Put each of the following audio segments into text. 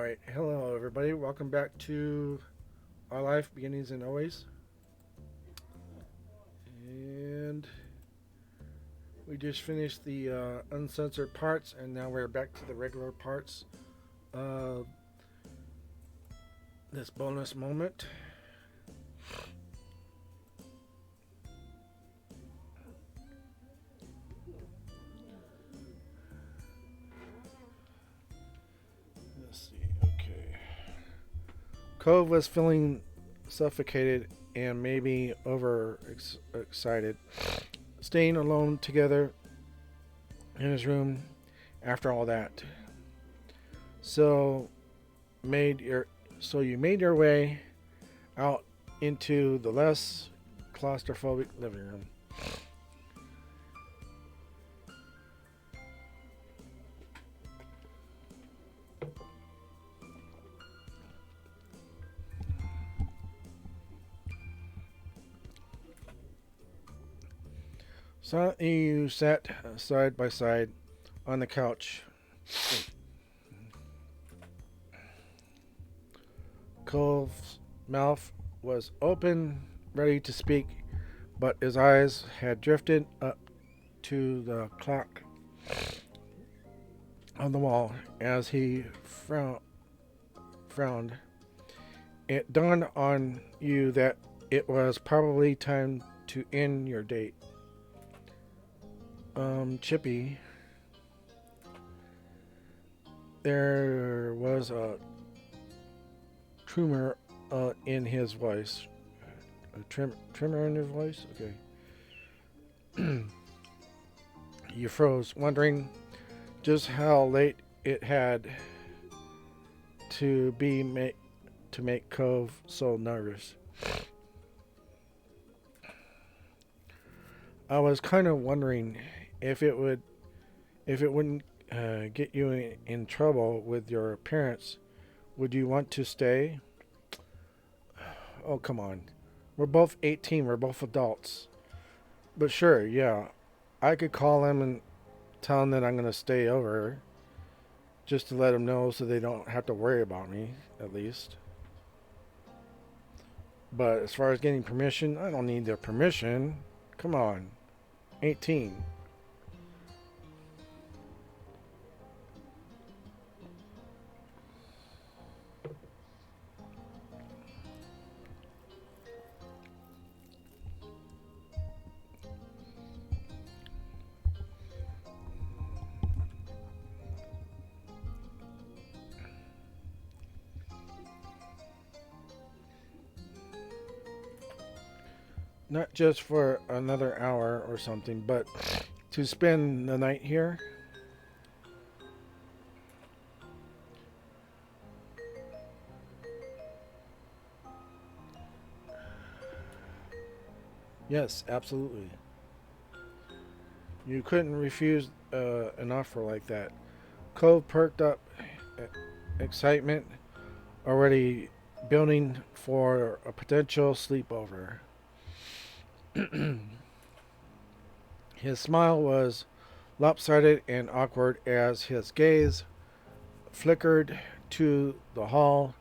Alright, hello everybody. Welcome back to Our Life Beginnings and Always. And we just finished the uncensored parts, and now we're back to the regular parts of this bonus moment. Let's see, okay. Cove was feeling suffocated and maybe excited, staying alone together in his room after all that. So you made your way out into the less claustrophobic living room. Silently, you sat side by side on the couch. Cole's mouth was open, ready to speak, but his eyes had drifted up to the clock on the wall as he frowned. It dawned on you that it was probably time to end your date. Chippy. There was a tremor in his voice. A tremor in his voice? Okay. You froze, wondering just how late it had to be to make Cove so nervous. I was kind of wondering if it wouldn't get you in trouble with your parents. Would you want to stay? Oh, come on. We're both 18. We're both adults. But sure, yeah. I could call them and tell them that I'm going to stay over. Just to let them know so they don't have to worry about me, at least. But as far as getting permission, I don't need their permission. Come on. 18. Not just for another hour or something, but to spend the night here. Yes, absolutely. You couldn't refuse an offer like that. Cove perked up, excitement already building for a potential sleepover. His smile was lopsided and awkward as his gaze flickered to the hall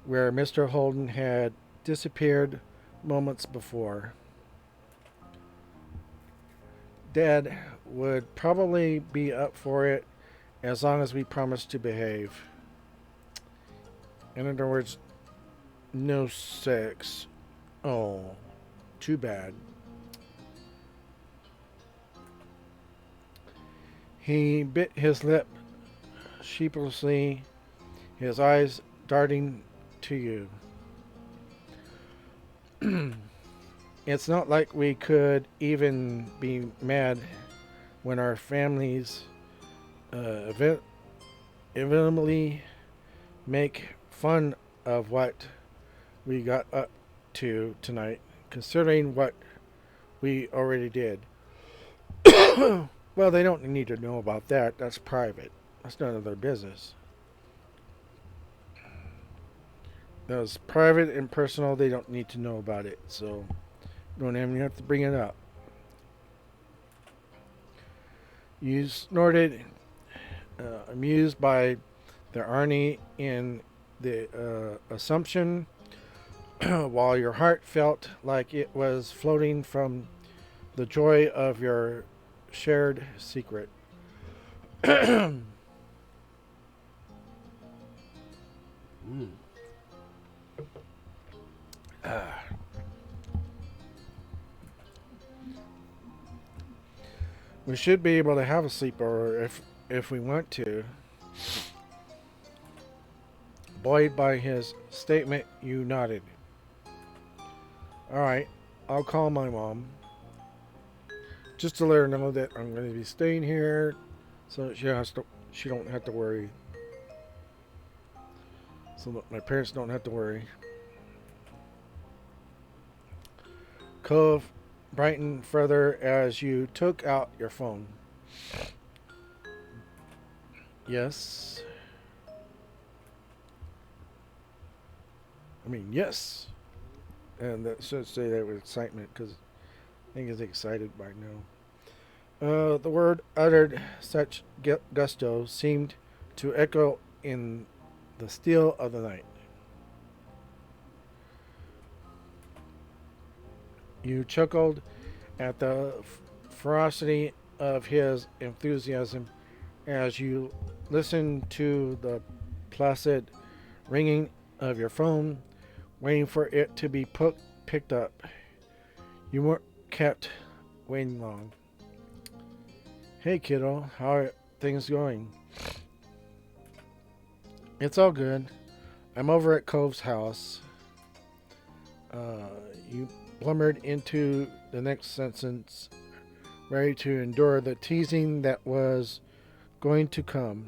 where Mr. Holden had disappeared moments before. Dad would probably be up for it as long as we promised to behave. In other words, no sex. Oh, too bad. He bit his lip sheepishly, his eyes darting to you. It's not like we could even be mad when our families inevitably make fun of what we got up to tonight, considering what we already did. Well, they don't need to know about that. That's private. That's none of their business. That's private and personal. They don't need to know about it. So, don't even have to bring it up. You snorted, amused by the irony in the assumption, while your heart felt like it was floating from the joy of your shared secret. Mm. We should be able to have a sleepover if we want to. Buoyed by his statement, you nodded. All right, I'll call my mom just to let her know that I'm going to be staying here, so that she don't have to worry. So that my parents don't have to worry. Cove brightened further as you took out your phone. Yes. Yes. And that should say that with excitement because I think he's excited by now. The word uttered such gusto seemed to echo in the still of the night. You chuckled at the ferocity of his enthusiasm as you listened to the placid ringing of your phone, waiting for it to be picked up. You weren't kept waiting long. Hey kiddo, how are things going? It's all good. I'm over at Cove's house. You blummered into the next sentence, ready to endure the teasing that was going to come.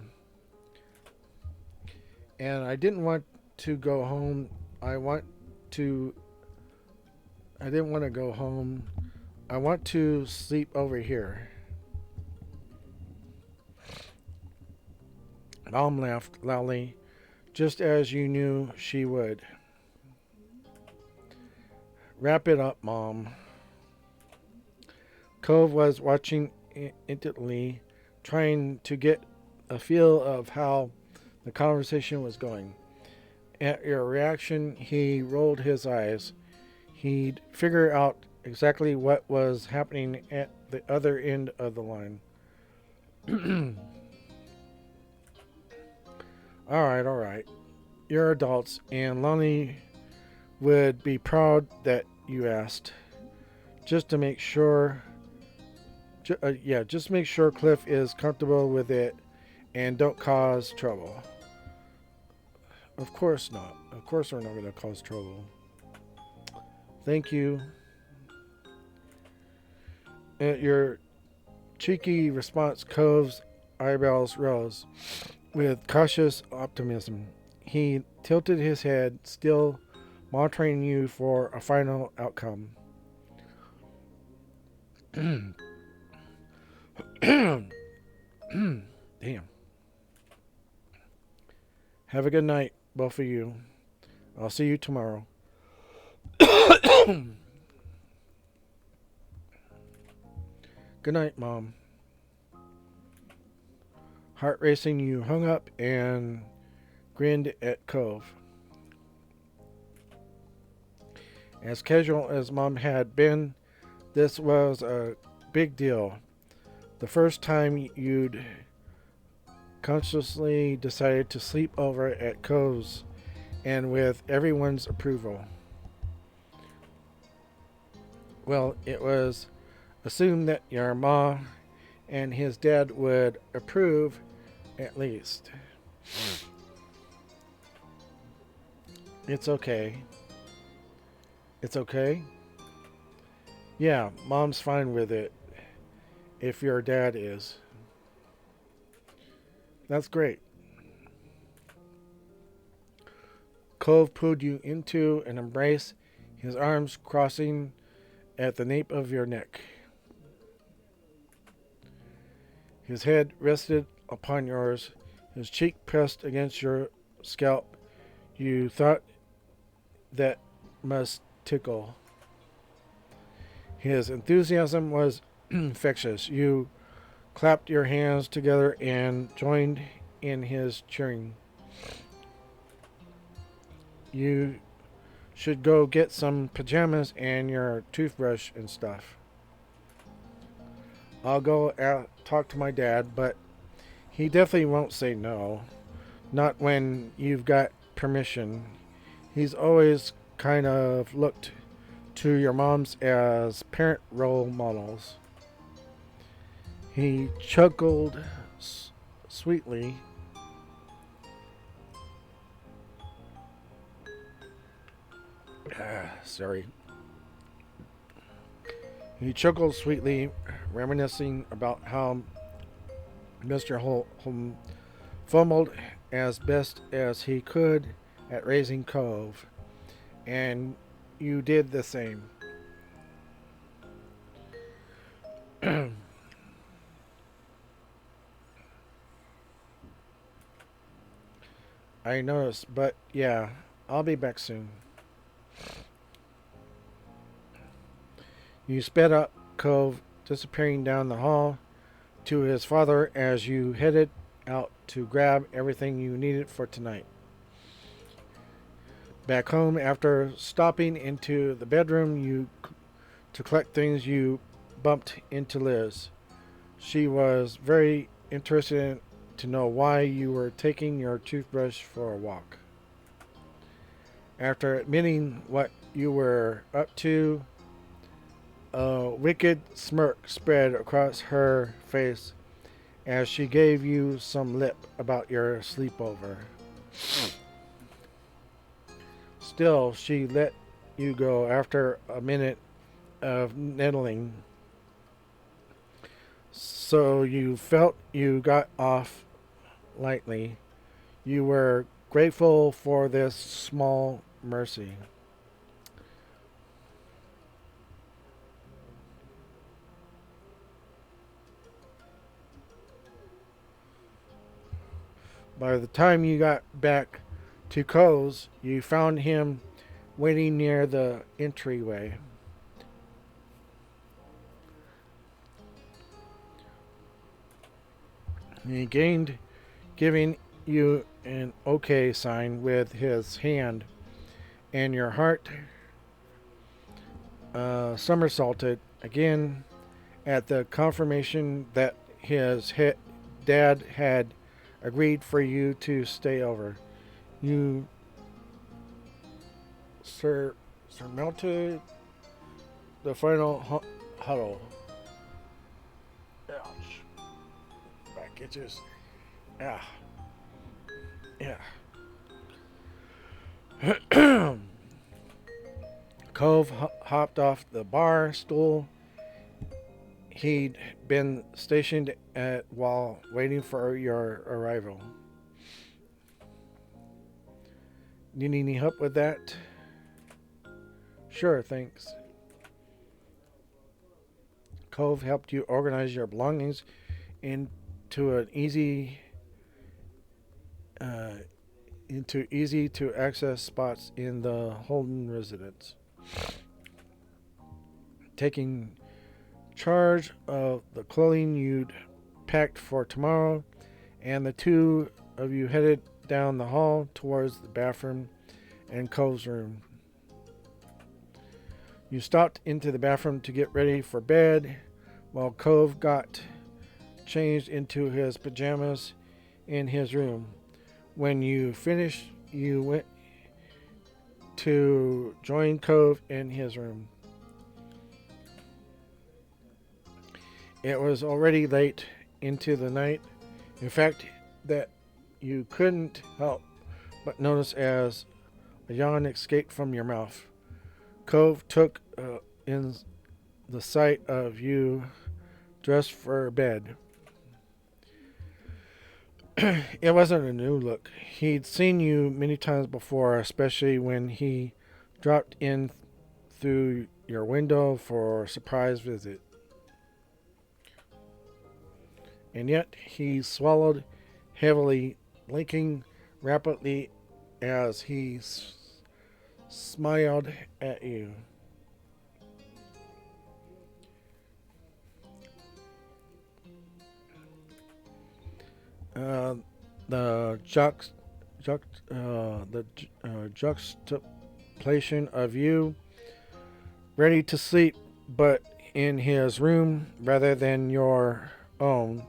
And I didn't want to go home. I didn't want to go home. I want to sleep over here. Mom laughed loudly, just as you knew she would. Wrap it up, Mom. Cove was watching intently, trying to get a feel of how the conversation was going. At your reaction, he rolled his eyes. He'd figure out exactly what was happening at the other end of the line. All right. You're adults, and Lonnie would be proud that you asked. Just to make sure, just make sure Cliff is comfortable with it and don't cause trouble. Of course not. Of course we're not going to cause trouble. Thank you. At your cheeky response, Cove's eyebrows rose with cautious optimism. He tilted his head, still monitoring you for a final outcome. Damn. Have a good night, both of you. I'll see you tomorrow. Good night, Mom. Heart racing, you hung up and grinned at Cove. As casual as Mom had been, this was a big deal. The first time you'd consciously decided to sleep over at Cove's, and with everyone's approval. Well, it was assumed that your ma and his dad would approve, at least. It's okay. It's okay? Yeah, Mom's fine with it, if your dad is. That's great. Cove pulled you into an embrace, his arms crossing at the nape of your neck. His head rested upon yours, his cheek pressed against your scalp. You thought that must tickle. His enthusiasm was infectious. You clapped your hands together and joined in his cheering. You should go get some pajamas and your toothbrush and stuff. I'll go out talk to my dad, but he definitely won't say no. Not when you've got permission. He's always kind of looked to your moms as parent role models. He chuckled sweetly. Sorry. He chuckled sweetly, reminiscing about how Mr. Holm fumbled as best as he could at raising Cove, and you did the same. I noticed, but yeah, I'll be back soon. You sped up Cove, disappearing down the hall to his father as you headed out to grab everything you needed for tonight. Back home, after stopping into the bedroom to collect things, you bumped into Liz. She was very interested to know why you were taking your toothbrush for a walk. After admitting what you were up to, a wicked smirk spread across her face as she gave you some lip about your sleepover. Still, she let you go after a minute of nettling, so you felt you got off lightly. You were grateful for this small mercy. By the time you got back to Coe's, you found him waiting near the entryway. He gained, giving you an okay sign with his hand, and your heart somersaulted again at the confirmation that his dad had agreed for you to stay over. You surmounted the final huddle. Ouch. Back itches. Ah. Yeah. Cove hopped off the bar stool he'd been stationed at while waiting for your arrival. Need any help with that? Sure, thanks. Cove helped you organize your belongings into an uh, easy to access spots in the Holden residence, taking charge of the clothing you'd packed for tomorrow, and the two of you headed down the hall towards the bathroom and Cove's room. You stopped into the bathroom to get ready for bed while Cove got changed into his pajamas in his room. When you finished, you went to join Cove in his room. It was already late into the night. In fact, that you couldn't help but notice as a yawn escaped from your mouth. Cove took in the sight of you dressed for bed. It wasn't a new look. He'd seen you many times before, especially when he dropped in through your window for a surprise visit. And yet he swallowed heavily, blinking rapidly as he smiled at you. Uh, the juxtaposition of you ready to sleep, but in his room rather than your own,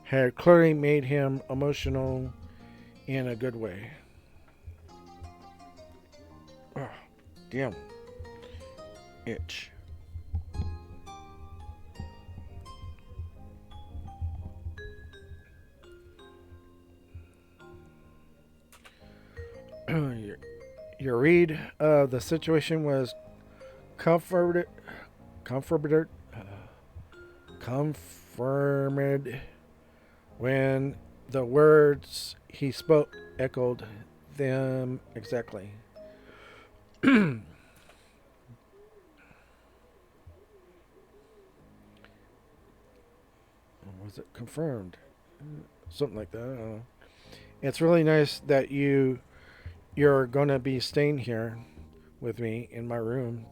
had clearly made him emotional in a good way. Oh, damn. Itch. Your read of the situation was comforted, comforted, confirmed when the words he spoke echoed them exactly. Was it confirmed? Something like that. I don't know. It's really nice that you're gonna be staying here with me in my room.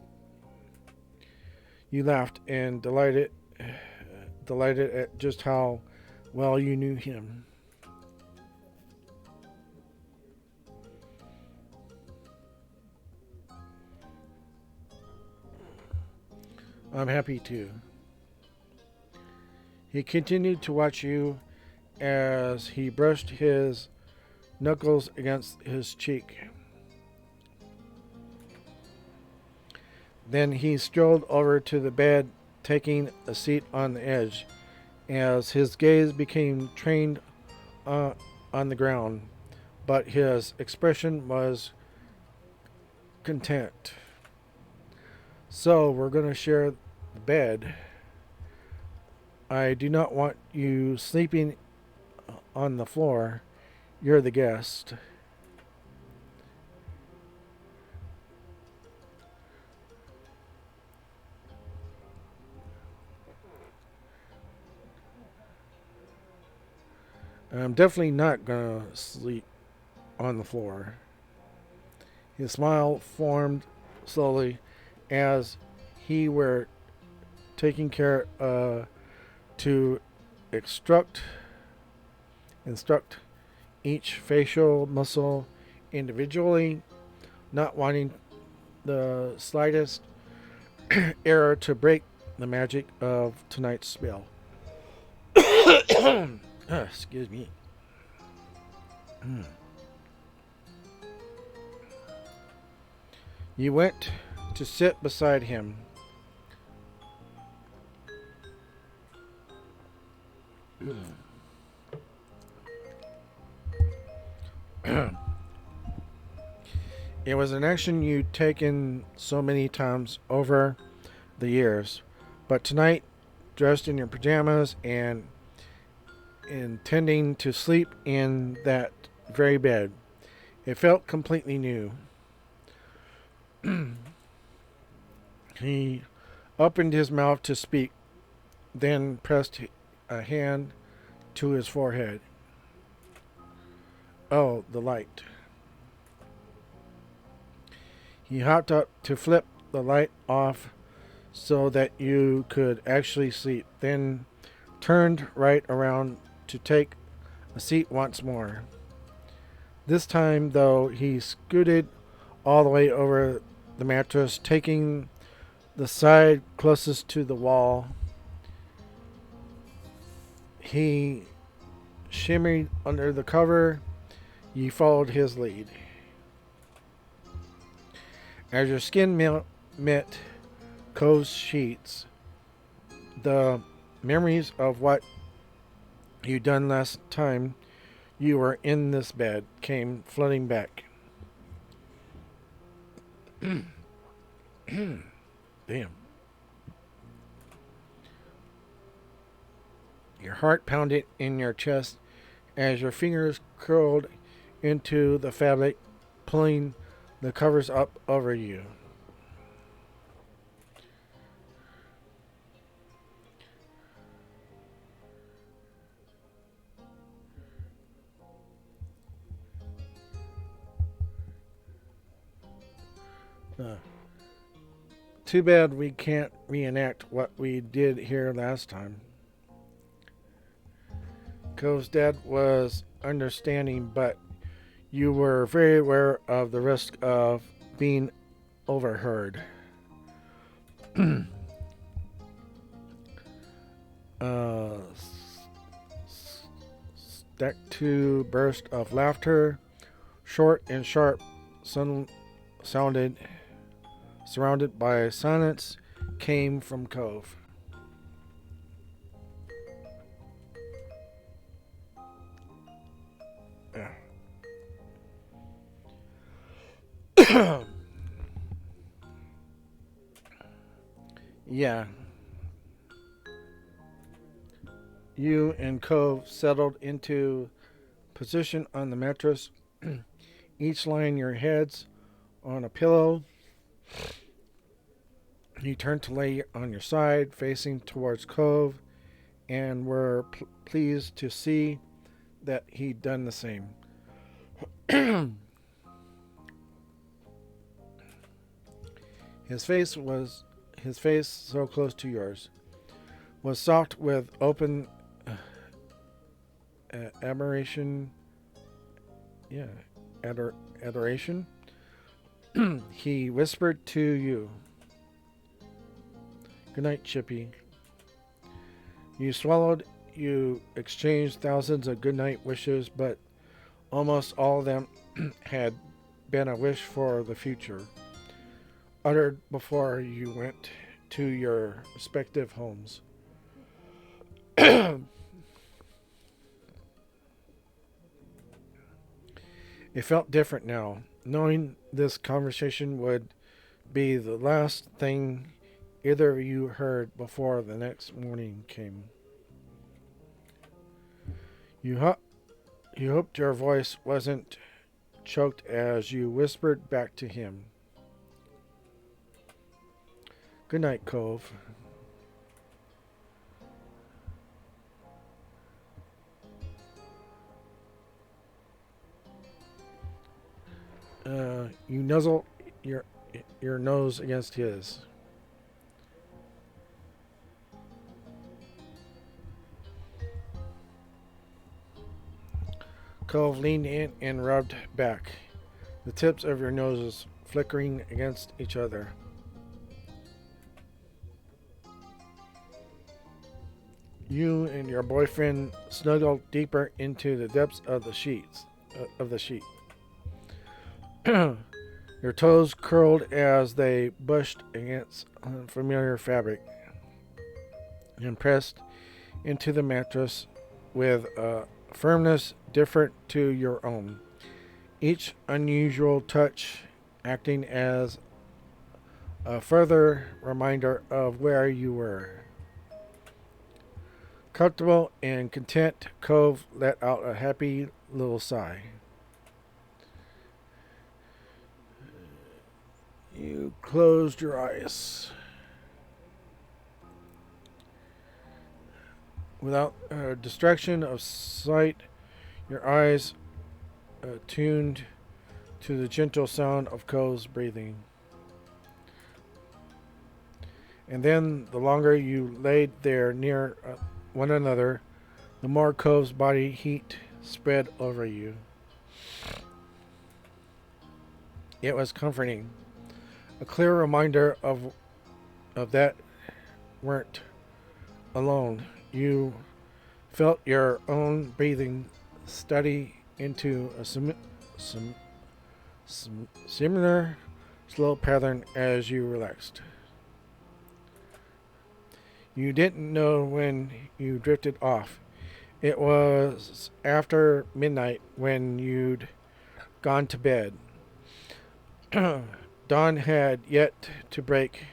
You laughed and delighted at just how well you knew him. I'm happy too. He continued to watch you as he brushed his knuckles against his cheek. Then he strolled over to the bed, taking a seat on the edge, as his gaze became trained on the ground, but his expression was content. So, we're going to share the bed. I do not want you sleeping on the floor. You're the guest. I'm definitely not gonna sleep on the floor. His smile formed slowly as he were taking care to instruct instruct each facial muscle individually, not wanting the slightest error to break the magic of tonight's spell. Excuse me. You went to sit beside him. It was an action you'd taken so many times over the years, but tonight, dressed in your pajamas and intending to sleep in that very bed, it felt completely new. He opened his mouth to speak, then pressed a hand to his forehead. Oh, the light. He hopped up to flip the light off so that you could actually sleep, then turned right around to take a seat once more. This time, though, he scooted all the way over the mattress, taking the side closest to the wall. He shimmied under the cover. You followed his lead. As your skin met Cove's sheets, the memories of what you'd done last time you were in this bed came flooding back. Damn. Your heart pounded in your chest as your fingers curled into the fabric, pulling the covers up over you. Too bad we can't reenact what we did here last time. Cove's dad was understanding, but You were very aware of the risk of being overheard. uh, Stack to burst of laughter, short and sharp, sounded, surrounded by silence, came from Cove. Yeah, you and Cove settled into position on the mattress, each lying your heads on a pillow. You turned to lay on your side, facing towards Cove, and were pleased to see that he'd done the same. his face was his face, so close to yours, was soft with open admiration. Yeah, adoration. He whispered to you, "Good night, Chippy." You swallowed. You exchanged thousands of good night wishes, but almost all of them had been a wish for the future, uttered before you went to your respective homes. It felt different now, knowing this conversation would be the last thing either of you heard before the next morning came. You, you hoped your voice wasn't choked as you whispered back to him, "Good night, Cove." You nuzzle your your nose against his. Cove leaned in and rubbed back, the tips of your noses flickering against each other. You and your boyfriend snuggled deeper into the depths of the sheets of the sheet. Your toes curled as they brushed against unfamiliar fabric and pressed into the mattress with a firmness different to your own. Each unusual touch acting as a further reminder of where you were. Comfortable and content, Cove let out a happy little sigh. You closed your eyes. Without distraction of sight, your eyes tuned to the gentle sound of Cove's breathing. And then, the longer you laid there near one another, the more Cove's body heat spread over you. It was comforting, a clear reminder of that weren't alone. You felt your own breathing steady into a similar slow pattern as you relaxed. You didn't know when you drifted off. It was after midnight when you'd gone to bed. Dawn had yet to break.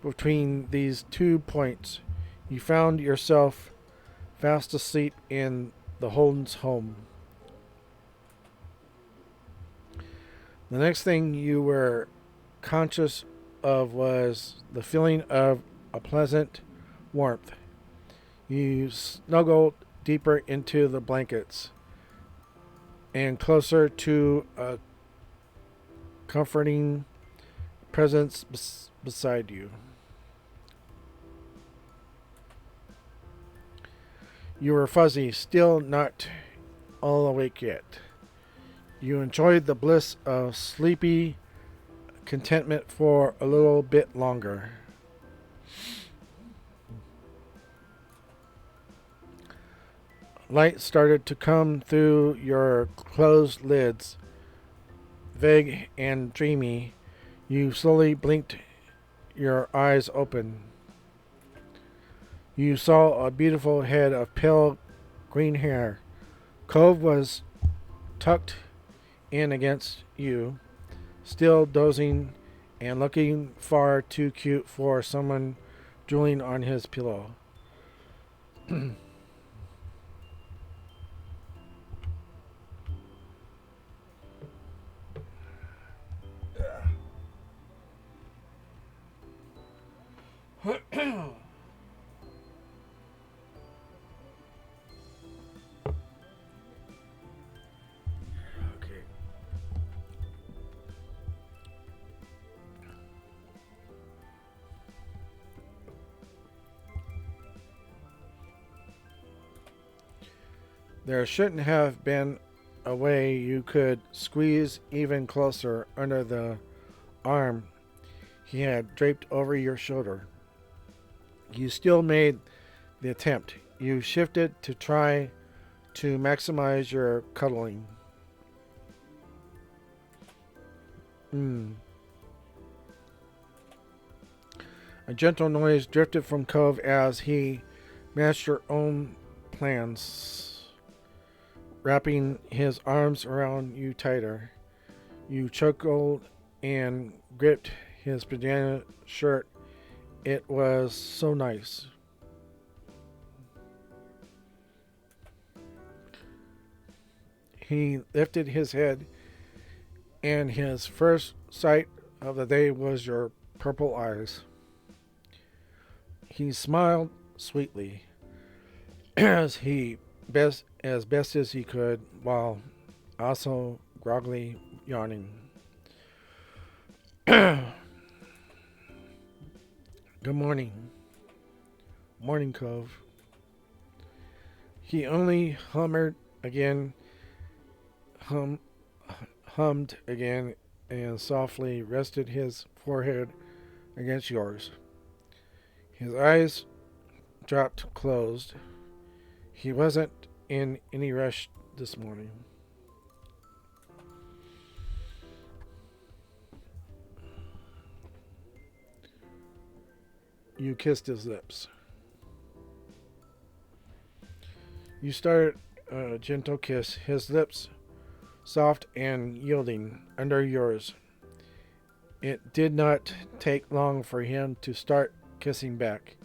Between these 2 points, you found yourself fast asleep in the Holden's home. The next thing you were conscious of was the feeling of a pleasant warmth. You snuggled deeper into the blankets and closer to a comforting presence beside you. You were fuzzy, still not all awake yet. You enjoyed the bliss of sleepy contentment for a little bit longer. Light started to come through your closed lids, vague and dreamy. You slowly blinked your eyes open. You saw a beautiful head of pale green hair. Cove was tucked in against you, still dozing and looking far too cute for someone drooling on his pillow. Okay. There shouldn't have been a way you could squeeze even closer under the arm he had draped over your shoulder. You still made the attempt. You shifted to try to maximize your cuddling. Mm. A gentle noise drifted from Cove as he matched your own plans, wrapping his arms around you tighter. You chuckled and gripped his pajama shirt. It was so nice. He lifted his head, and his first sight of the day was your purple eyes. He smiled sweetly as best as he could, while also groggily yawning. Good morning. Morning, Cove. He only hum, hummed again, and softly rested his forehead against yours. His eyes dropped closed. He wasn't in any rush this morning. You kissed his lips. You started a gentle kiss, his lips soft and yielding under yours. It did not take long for him to start kissing back,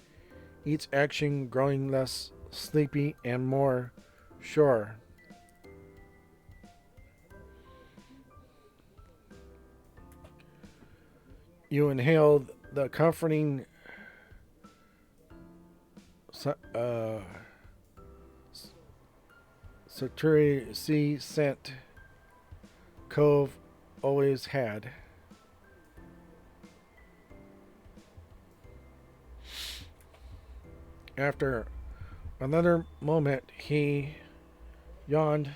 each action growing less sleepy and more sure. You inhaled the comforting uh, Saturi sea scent Cove always had. After another moment, he yawned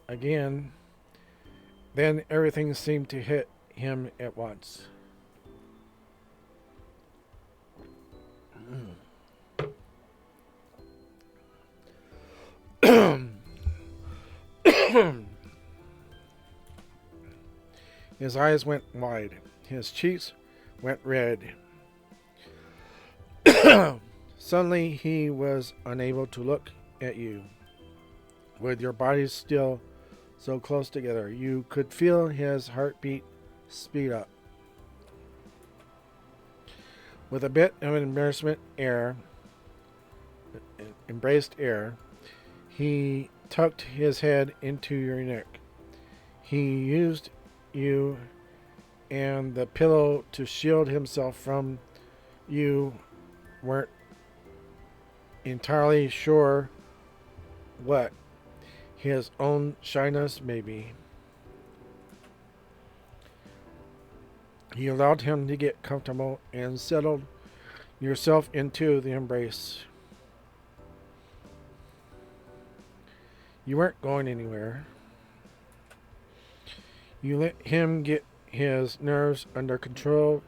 again. Then everything seemed to hit him at once. His eyes went wide. His cheeks went red. Suddenly, he was unable to look at you. With your bodies still so close together, you could feel his heartbeat speed up. With a bit of embraced air, he tucked his head into your neck. He used you and the pillow to shield himself from you. Weren't entirely sure what. His own shyness, maybe. You allowed him to get comfortable and settled yourself into the embrace. You weren't going anywhere. You let him get his nerves under control.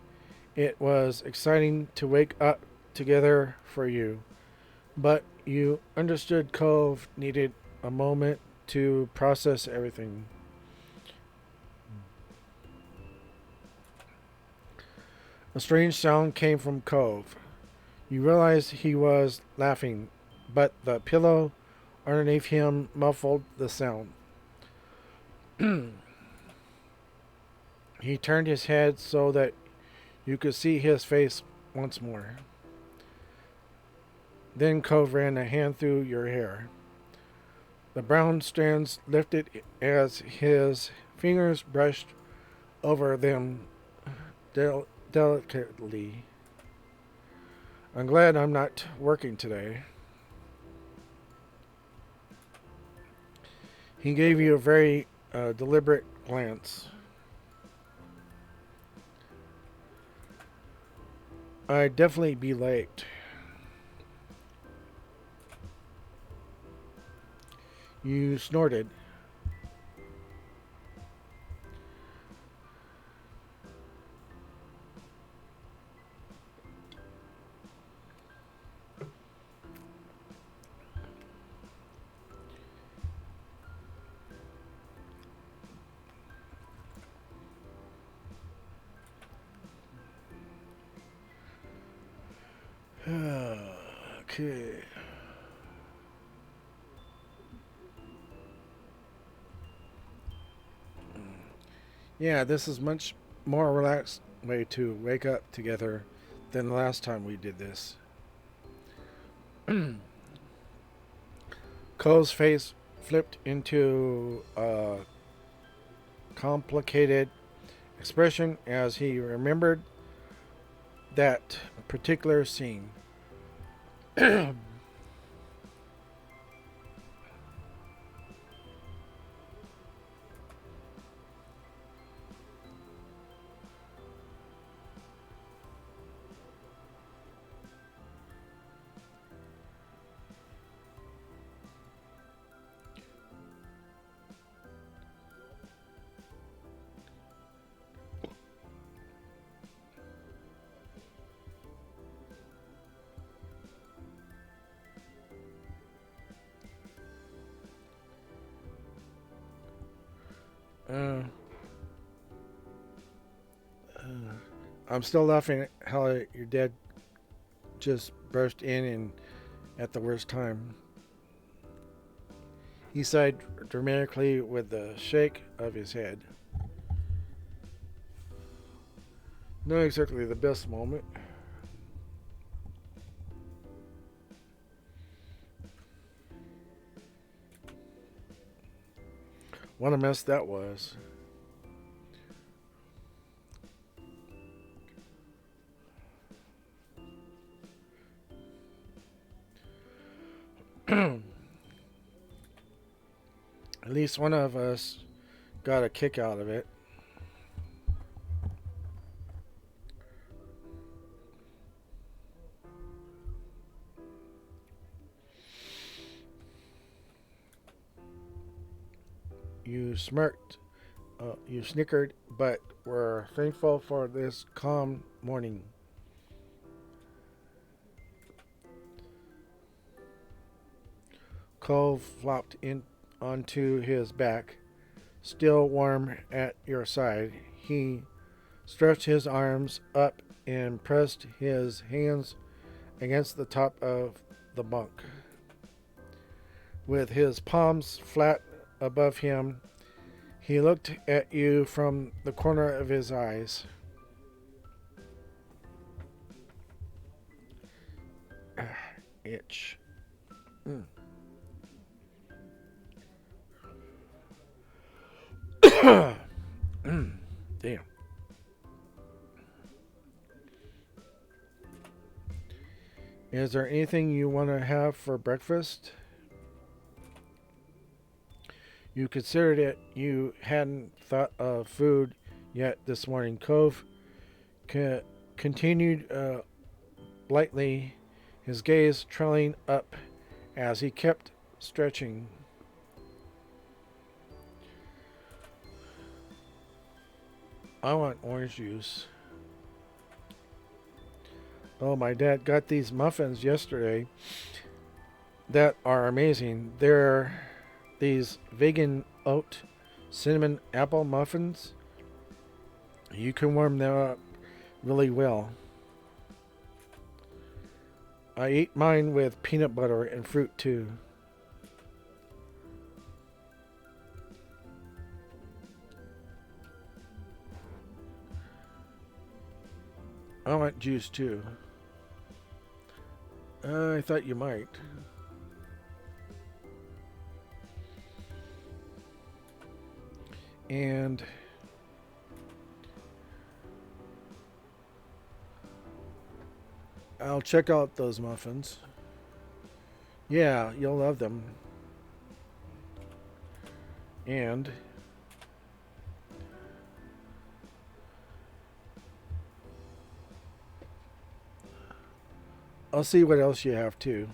It was exciting to wake up together for you, but you understood Cove needed a moment to process everything. A strange sound came from Cove. You realized he was laughing, but the pillow underneath him muffled the sound. He turned his head so that you could see his face once more. Then Cove ran a hand through your hair. The brown strands lifted as his fingers brushed over them delicately. I'm glad I'm not working today. He gave you a very deliberate glance. I'd definitely be late. You snorted. Okay. Yeah, this is much more relaxed way to wake up together than the last time we did this. Cole's face flipped into a complicated expression as he remembered that particular scene. Uh, I'm still laughing at how your dad just burst in and at the worst time. He sighed dramatically with a shake of his head. Not exactly the best moment. What a mess that was. At least one of us got a kick out of it. You smirked, you snickered, but were thankful for this calm morning. Cole flopped in onto his back, still warm at your side. He stretched his arms up and pressed his hands against the top of the bunk. With his palms flat above him, he looked at you from the corner of his eyes. Itch. Mm. Damn. Is there anything you want to have for breakfast? You considered it. You hadn't thought of food yet this morning. Cove continued lightly, his gaze trailing up as he kept stretching. I want orange juice. Oh, my dad got these muffins yesterday that are amazing. They're these vegan oat cinnamon apple muffins. You can warm them up really well. I eat mine with peanut butter and fruit too. I want juice too. I thought you might. And I'll check out those muffins. Yeah, you'll love them. And I'll see what else you have too.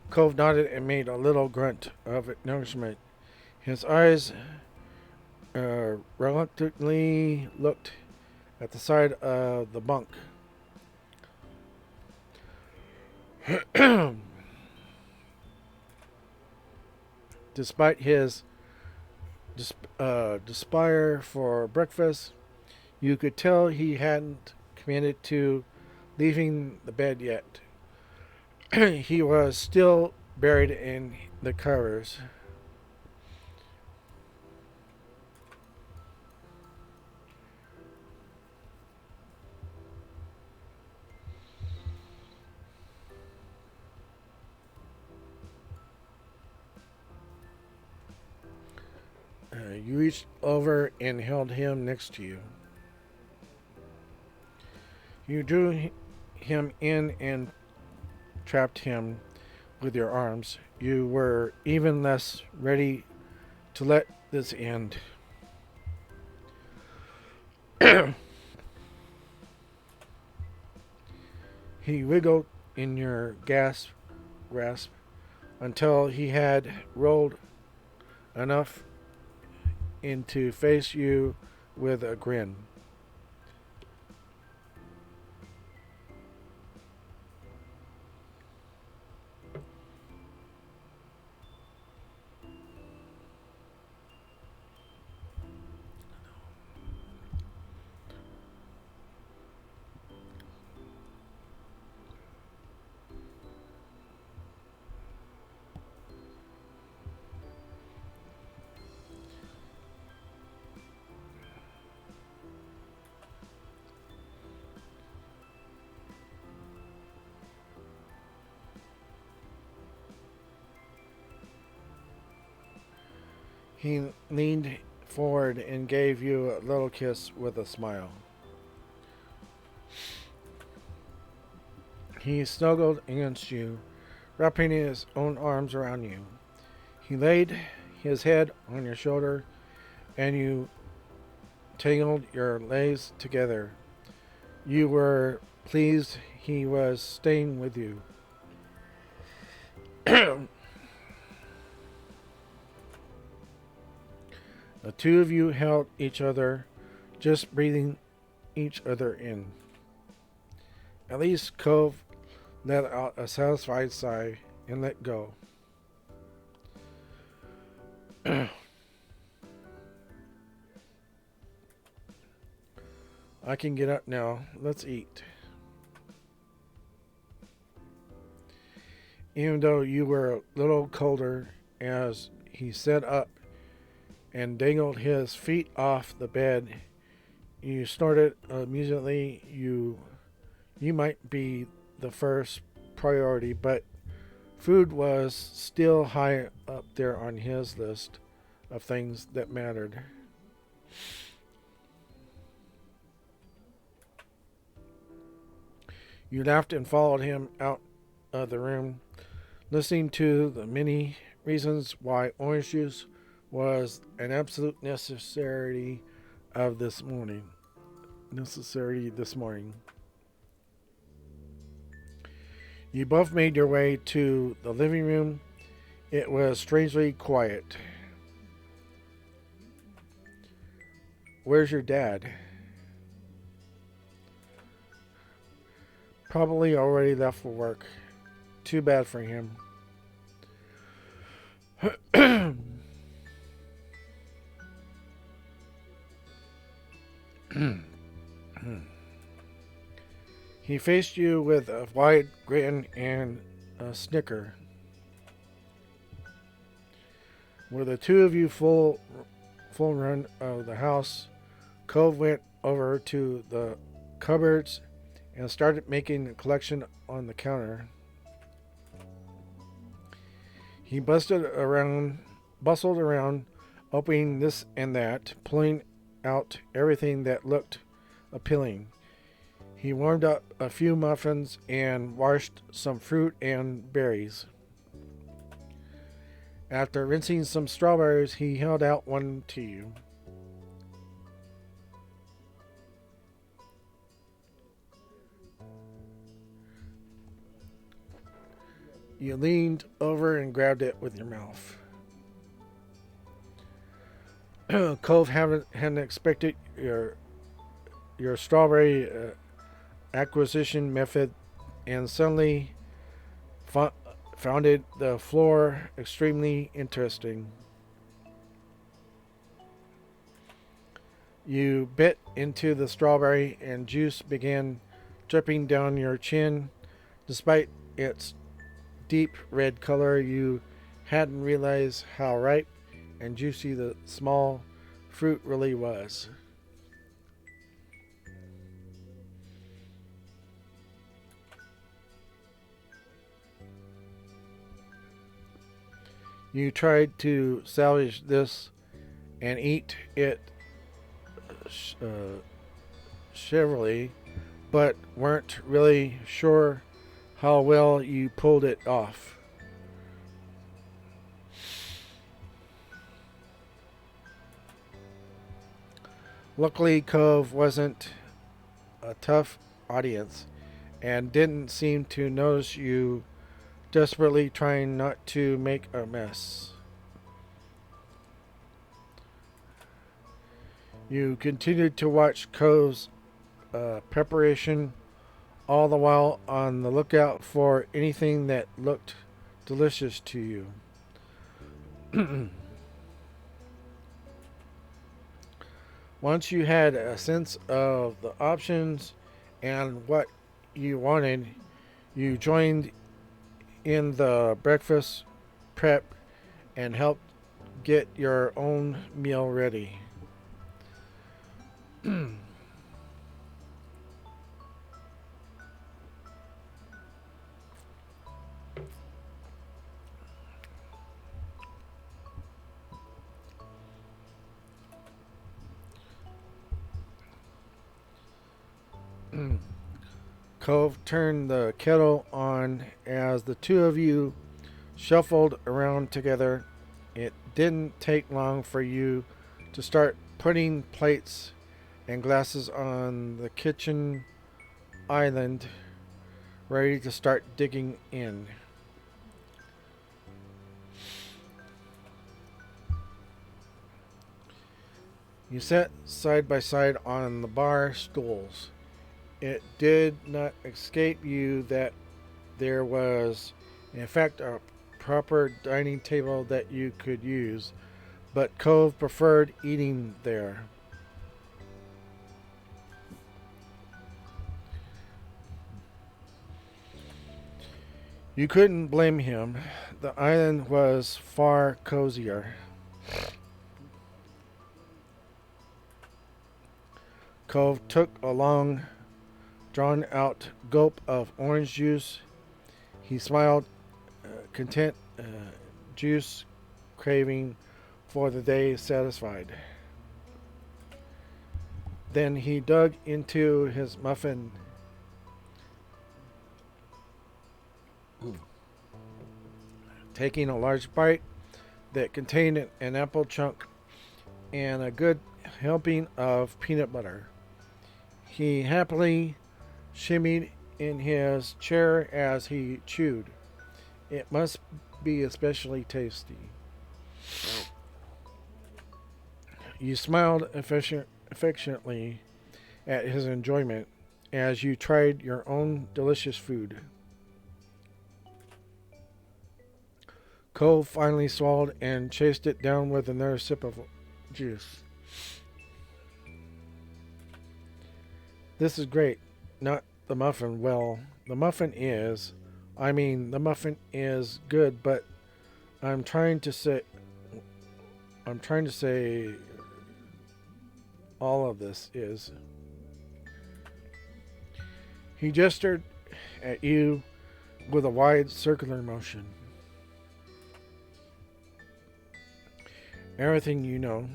Cove nodded and made a little grunt of acknowledgement. His eyes reluctantly looked at the side of the bunk. Despite his desire for breakfast, you could tell he hadn't committed to leaving the bed yet. He was still buried in the covers. You reached over and held him next to you. You drew him in and trapped him with your arms. You were even less ready to let this end. He wiggled in your grasp until he had rolled enough in to face you with a grin. He leaned forward and gave you a little kiss with a smile. He snuggled against you, wrapping his own arms around you. He laid his head on your shoulder, and you tangled your legs together. You were pleased he was staying with you. The two of you held each other, just breathing each other in. At least Cove let out a satisfied sigh and let go. I can get up now. Let's eat. Even though you were a little colder as he sat up and dangled his feet off the bed, you snorted amusedly. You might be the first priority, but food was still high up there on his list of things that mattered. You laughed and followed him out of the room, listening to the many reasons why orange juice was an absolute necessity this morning. You both made your way to the living room. It was strangely quiet. Where's your dad? Probably already left for work. Too bad for him. He faced you with a wide grin and a snicker. With the two of you full run of the house, Cove went over to the cupboards and started making a collection on the counter. He bustled around, opening this and that, pulling out everything that looked appealing. He warmed up a few muffins and washed some fruit and berries. After rinsing some strawberries, he held out one to you. You leaned over and grabbed it with your mouth. Cove hadn't expected your strawberry acquisition method, and suddenly found the floor extremely interesting. You bit into the strawberry, and juice began dripping down your chin. Despite its deep red color, you hadn't realized how ripe and juicy the small fruit really was. You tried to salvage this and eat it cheerfully, but weren't really sure how well you pulled it off. Luckily, Cove wasn't a tough audience and didn't seem to notice you desperately trying not to make a mess. You continued to watch Cove's preparation, all the while on the lookout for anything that looked delicious to you. Once you had a sense of the options and what you wanted, you joined in the breakfast prep and helped get your own meal ready. Cove turned the kettle on as the two of you shuffled around together. It didn't take long for you to start putting plates and glasses on the kitchen island, ready to start digging in. You sat side by side on the bar stools. It did not escape you that there was, in fact, a proper dining table that you could use, but Cove preferred eating there. You couldn't blame him. The island was far cozier. Cove took a long, drawn out gulp of orange juice. He smiled, content, juice craving for the day satisfied. Then he dug into his muffin, taking a large bite that contained an apple chunk and a good helping of peanut butter. He happily shimmied in his chair as he chewed. It must be especially tasty. You smiled affectionately at his enjoyment as you tried your own delicious food. Cove finally swallowed and chased it down with another sip of juice. This is great. Not the muffin. Well, the muffin is. The muffin is good, but I'm trying to say. I'm trying to say. All of this is. He gestured at you with a wide circular motion. Everything you know.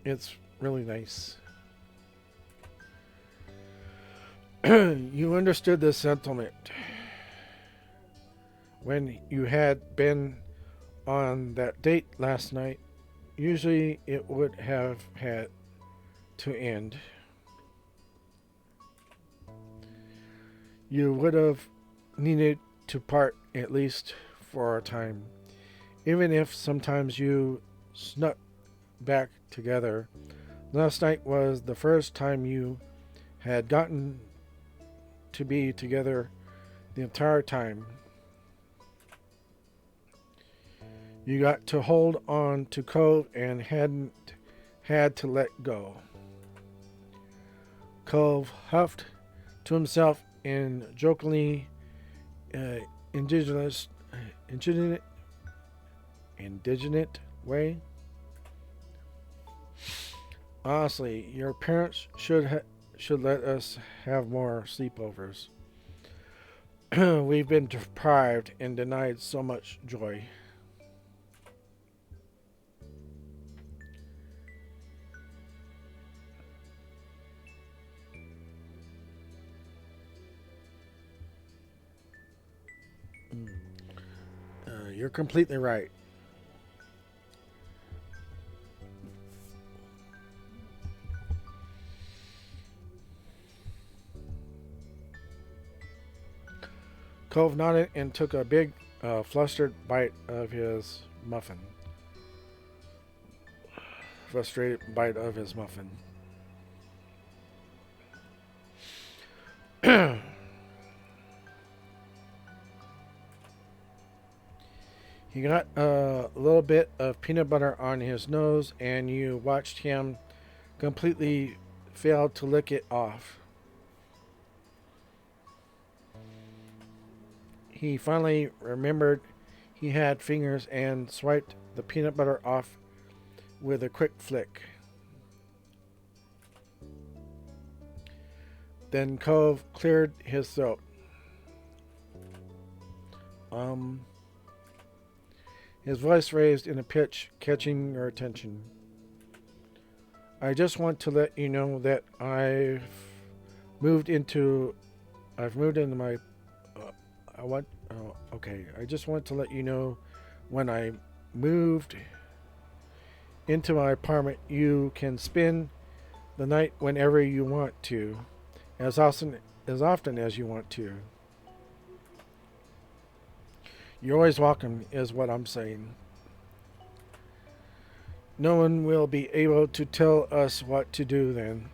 It's really nice. You understood this sentiment when you had been on that date last night. Usually it would have had to end. You would have needed to part at least for a time. Even if sometimes you snuck back together. Last night was the first time you had gotten to be together the entire time. You got to hold on to Cove and hadn't had to let go. Cove huffed to himself in jokingly indigenous way. Honestly, your parents should let us have more sleepovers. We've been deprived and denied so much joy. You're completely right. Cove nodded and took a big, flustered bite of his muffin. Frustrated bite of his muffin. He got a little bit of peanut butter on his nose, and you watched him completely fail to lick it off. He finally remembered he had fingers and swiped the peanut butter off with a quick flick. Then Cove cleared his throat. His voice raised in a pitch, catching your attention. I just want to let you know that moved into my. Okay. I just want to let you know when I moved into my apartment, you can spend the night whenever you want to, as often as you want to. You're always welcome, is what I'm saying. No one will be able to tell us what to do then.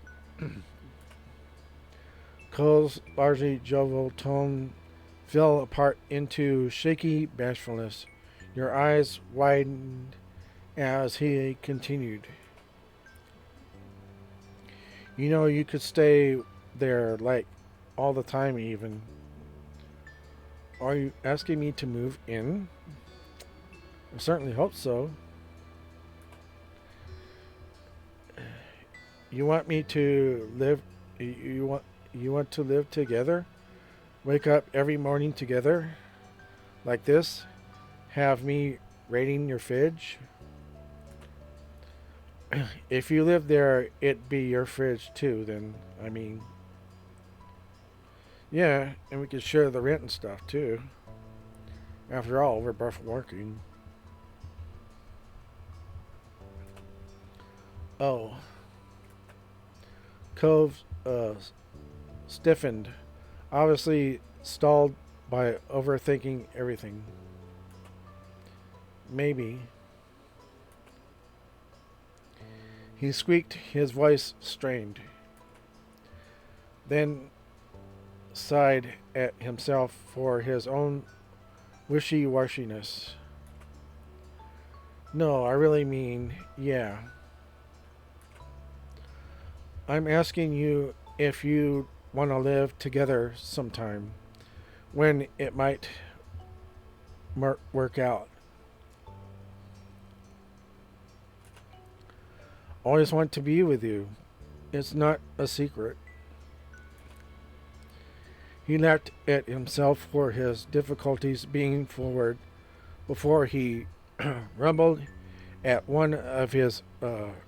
Cole's largely jovial tone fell apart into shaky bashfulness. Your eyes widened as he continued. You know, you could stay there like all the time even. Are you asking me to move in? I certainly hope so. You want me to live you want to live together? Wake up every morning together like this? Have me raiding your fridge? If you live there, it'd be your fridge too, then, yeah, and we could share the rent and stuff too. After all, we're both working. Oh. Cove stiffened, obviously stalled by overthinking everything. Maybe. He squeaked, his voice strained, then sighed at himself for his own wishy-washiness. No, I really mean, yeah. I'm asking you if you want to live together sometime, when it might work out. Always want to be with you. It's not a secret. He laughed at himself for his difficulties being forward before he rumbled at one of his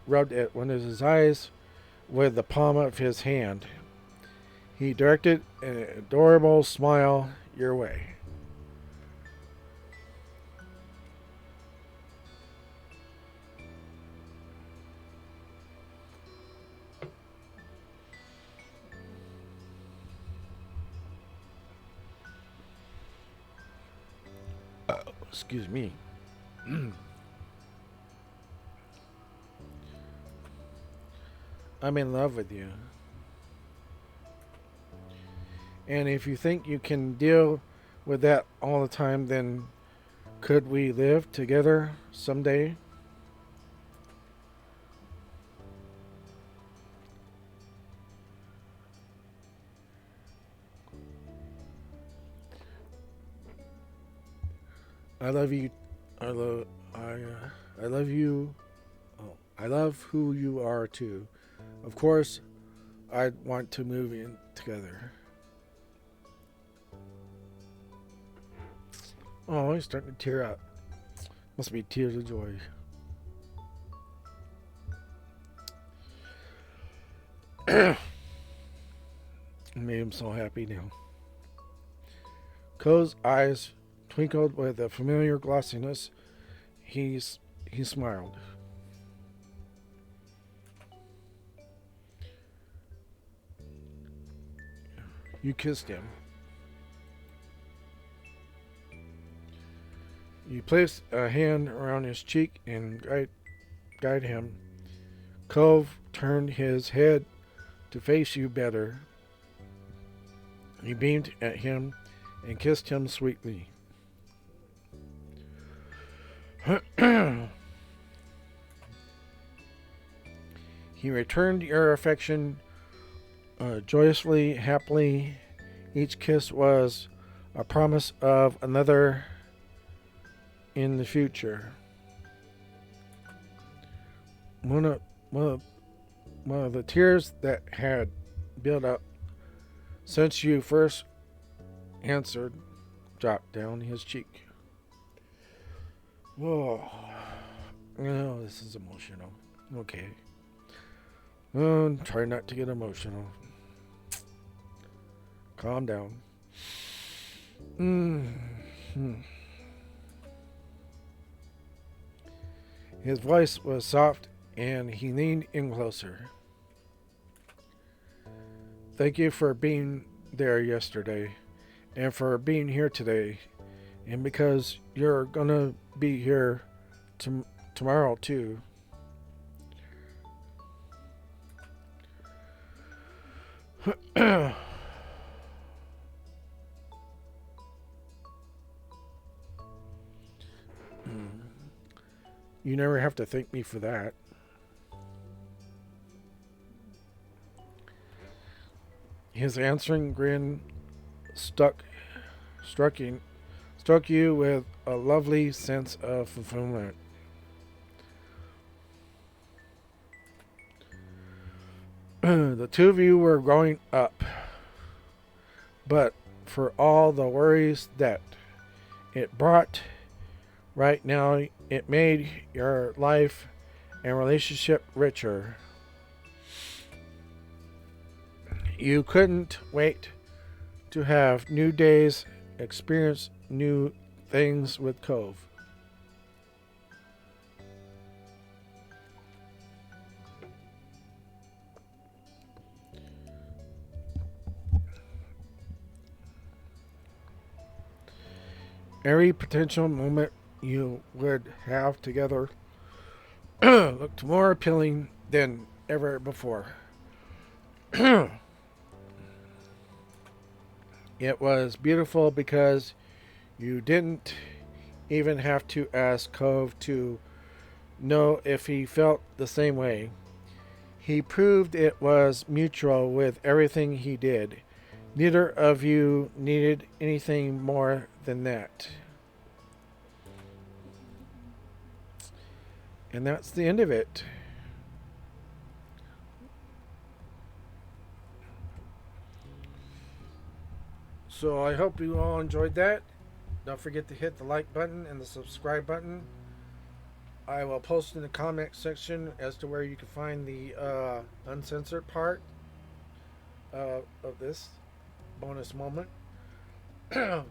rubbed at one of his eyes with the palm of his hand. He directed an adorable smile your way. Excuse me. I'm in love with you. And if you think you can deal with that all the time, then could we live together someday? I love you. I love you. Oh, I love who you are too. Of course, I'd want to move in together. Oh, he's starting to tear up. Must be tears of joy. Made him so happy now. Cole's eyes twinkled with a familiar glossiness. He smiled. You kissed him. You placed a hand around his cheek and guide him. Cove turned his head to face you better. You beamed at him and kissed him sweetly. He returned your affection joyously, happily. Each kiss was a promise of another in the future. One of the tears that had built up since you first answered dropped down his cheek. Whoa. Oh, this is emotional. Okay. Try not to get emotional. Calm down. His voice was soft and he leaned in closer. Thank you for being there yesterday and for being here today, and because you're gonna be here tomorrow too. You never have to thank me for that. His answering grin struck you with a lovely sense of fulfillment. The two of you were growing up, but for all the worries that it brought, right now it made your life and relationship richer. You couldn't wait to have new days, experience new things with Cove. Every potential moment you would have together looked more appealing than ever before. It was beautiful because you didn't even have to ask Cove to know if he felt the same way. He proved it was mutual with everything he did. Neither of you needed anything more than that. And that's the end of it. So I hope you all enjoyed that. Don't forget to hit the like button and the subscribe button. I will post in the comment section as to where you can find the uncensored part of this bonus moment. uh,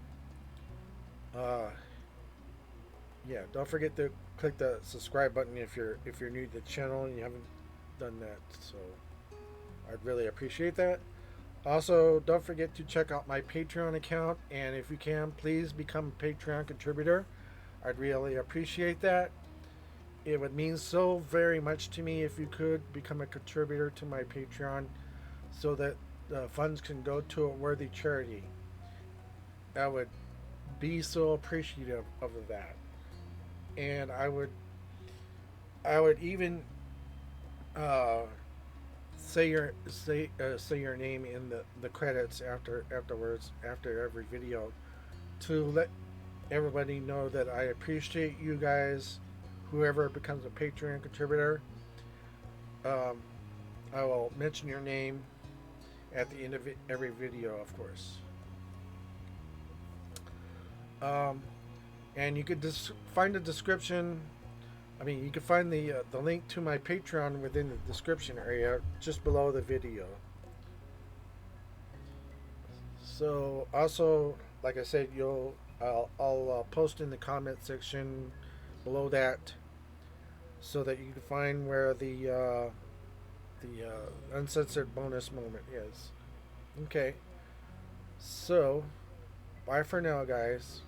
yeah, don't forget to click the subscribe button if you're new to the channel and you haven't done that. So I'd really appreciate that. Also, don't forget to check out my Patreon account, and if you can, please become a Patreon contributor. I'd really appreciate that. It would mean so very much to me if you could become a contributor to my Patreon so that the funds can go to a worthy charity. I would be so appreciative of that. And I would even uh, say your name in the credits afterwards after every video to let everybody know that I appreciate you guys. Whoever becomes a Patreon contributor, um, I will mention your name at the end of every video, of course. Um, and you could just find a description. I mean, you can find the link to my Patreon within the description area just below the video. So also, like I said, I'll post in the comment section below that so that you can find where the uncensored bonus moment is. Okay, so bye for now, guys.